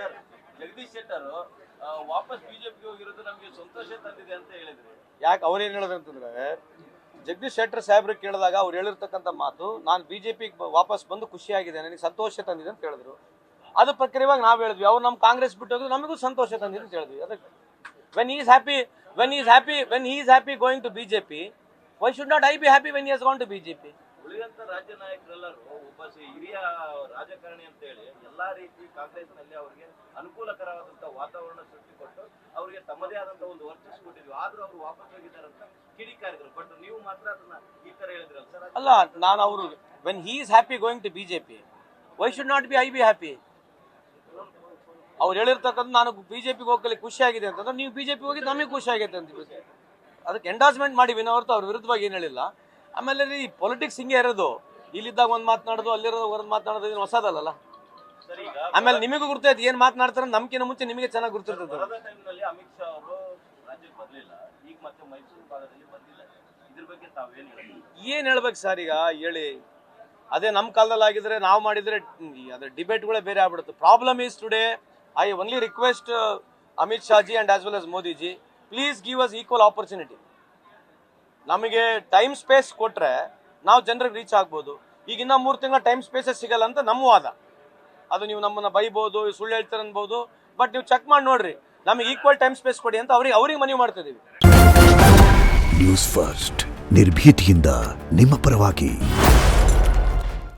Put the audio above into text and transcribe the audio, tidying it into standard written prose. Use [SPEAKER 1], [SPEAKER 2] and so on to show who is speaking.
[SPEAKER 1] Sir Jagadish Shettar ವಾಪಸ್ ಬಿಜೆಪಿಗೆ ಹೋಗಿರೋದು ನಮಗೆ ಸಂತೋಷ ತಂದಿದೆ ಅಂತ ಹೇಳಿದ್ರು.
[SPEAKER 2] ಯಾಕೆ ಅವ್ರೇನು ಹೇಳಿದ್ರು ಅಂತಂದ್ರೆ, ಜಗದೀಶ್ ಶೆಟ್ಟರ್ ಸಾಹೇಬ್ರಿಗೆ ಕೇಳಿದಾಗ ಅವ್ರು ಹೇಳಿರ್ತಕ್ಕಂಥ ಮಾತು, ನಾನು ಬಿಜೆಪಿಗೆ ವಾಪಸ್ ಬಂದು ಖುಷಿಯಾಗಿದೆ, ನನಗೆ ಸಂತೋಷ ತಂದಿದೆ ಅಂತ ಹೇಳಿದ್ರು. ಅದು ಪ್ರಕ್ರಿಯೆವಾಗಿ ನಾವು ಹೇಳಿದ್ವಿ, ಅವ್ರು ನಮ್ಮ ಕಾಂಗ್ರೆಸ್ ಬಿಟ್ಟು ಹೋದ್ರು ನಮಗೂ ಸಂತೋಷ ತಂದಿದೆ ಅಂತ ಹೇಳಿದ್ವಿ. ಅದಕ್ಕೆ when he is happy going to BJP, why should not I be happy when he has gone to BJP?
[SPEAKER 1] ಉಳಿದಂತ ರಾಜ್ಯ ನಾಯಕರೆಲ್ಲರೂ ಒಬ್ಬ ಹಿರಿಯ ರಾಜಕಾರಣಿ ಅಂತ ಹೇಳಿ ಎಲ್ಲಾ ರೀತಿ ಕಾಂಗ್ರೆಸ್ ನಲ್ಲಿ ಅವರಿಗೆ ಅನುಕೂಲಕರವಾದಂತಹ ವಾತಾವರಣ ಸೃಷ್ಟಿ ಕೊಟ್ಟು ಅವರಿಗೆ ತಮ್ಮದೇ ಆದಂತಹ ಒಂದು ವರ್ಚಸ್ ಕೊಟ್ಟಿದ್ವಿ. ಆದ್ರೂ ಅವರು ವಾಪಸ್ ಹೋಗಿದ್ದಾರೆ ಅಂತ ಕಿಡಿಕಾರಿದ್ರು. ಬಟ್ ನೀವು ಮಾತ್ರ ಅದನ್ನ ಈ ತರ ಹೇಳಿದ್ರಲ್ಲ ಸರ್.
[SPEAKER 2] ಅಲ್ಲ, ನಾನು ಅವರು when he is happy going to BJP, why should not be I be happy? ಅವ್ರು ಹೇಳಿರ್ತಕ್ಕಂಥ ನಾನು ಬಿಜೆಪಿಗೆ ಹೋಗಲಿ ಖುಷಿಯಾಗಿದೆ ಅಂತಂದ್ರೆ, ನೀವು ಬಿಜೆಪಿ ಹೋಗಿ ನಮಗೆ ಖುಷಿಯಾಗೈತೆ ಅಂತ ಅದಕ್ಕೆ ಎಂಡಾರ್ಸ್ಮೆಂಟ್ ಮಾಡಿ ವಿನವರ್ತು ಅವ್ರ ವಿರುದ್ಧವಾಗಿ ಏನು ಹೇಳಿಲ್ಲ. ಆಮೇಲೆ ಈ ಪೊಲಿಟಿಕ್ಸ್ ಹಿಂಗೆ ಇರೋದು, ಇಲ್ಲಿದ್ದಾಗ ಒಂದು ಮಾತನಾಡೋದು, ಅಲ್ಲಿರೋ ಒಂದು ಮಾತನಾಡೋದು ಏನು ಹೊಸದಲ್ಲ. ಆಮೇಲೆ ನಿಮಗೂ ಗುರ್ತೈತೆ ಏನು ಮಾತನಾಡ್ತಾರೆ, ನಮ್ಗಿಂತ ಮುಂಚೆ ನಿಮಗೆ ಚೆನ್ನಾಗಿ ಗುರ್ತಿರ್ತದೆ.
[SPEAKER 1] ಅಮಿತ್ ಶಾ ಅವರು ರಾಜ್ಯಕ್ಕೆ ಬರಲಿಲ್ಲ, ಈಗ ಮತ್ತೆ ಮೈಸೂರು ಭಾಗದಲ್ಲಿ ಬಂದಿಲ್ಲ. ಇದ್ರ ಬಗ್ಗೆ ತಾವೇನು
[SPEAKER 2] ಏನು ಹೇಳ್ಬೇಕು ಸರ್? ಈಗ ಹೇಳಿ, ಅದೇ ನಮ್ಮ ಕಾಲದಲ್ಲಿ ಆಗಿದ್ರೆ ನಾವು ಮಾಡಿದ್ರೆ ಅದ್ರ ಡಿಬೇಟ್ಗಳೇ ಬೇರೆ ಆಗ್ಬಿಡುತ್ತೆ. Problem is today I only request Amit Shah ji and as well as Modi ji, please give us equal opportunity. ನಮಗೆ ಟೈಮ್ ಸ್ಪೇಸ್ ಕೊಟ್ಟರೆ ನಾವು ಜನರಿಗೆ ರೀಚ್ ಆಗ್ಬೋದು. ಈಗ ಇನ್ನೂ 3 ತಿಂಗಳ ಟೈಮ್ ಸ್ಪೇಸಸ್ ಸಿಗಲ್ಲ ಅಂತ ನಮ್ಮ ವಾದ. ಅದು ನೀವು ನಮ್ಮನ್ನು ಬೈಬೋದು, ಸುಳ್ಳು ಹೇಳ್ತಾರೆ ಅನ್ಬೋದು, ಬಟ್ ನೀವು ಚೆಕ್ ಮಾಡಿ ನೋಡ್ರಿ, ನಮಗೆ ಈಕ್ವಲ್ ಟೈಮ್ ಸ್ಪೇಸ್ ಕೊಡಿ ಅಂತ ಅವ್ರಿಗೆ ಮನವಿ ಮಾಡ್ತಿದ್ದೀವಿ.
[SPEAKER 3] ನ್ಯೂಸ್ ಫಸ್ಟ್, ನಿರ್ಭೀತಿಯಿಂದ ನಿಮ್ಮ ಪರವಾಗಿ.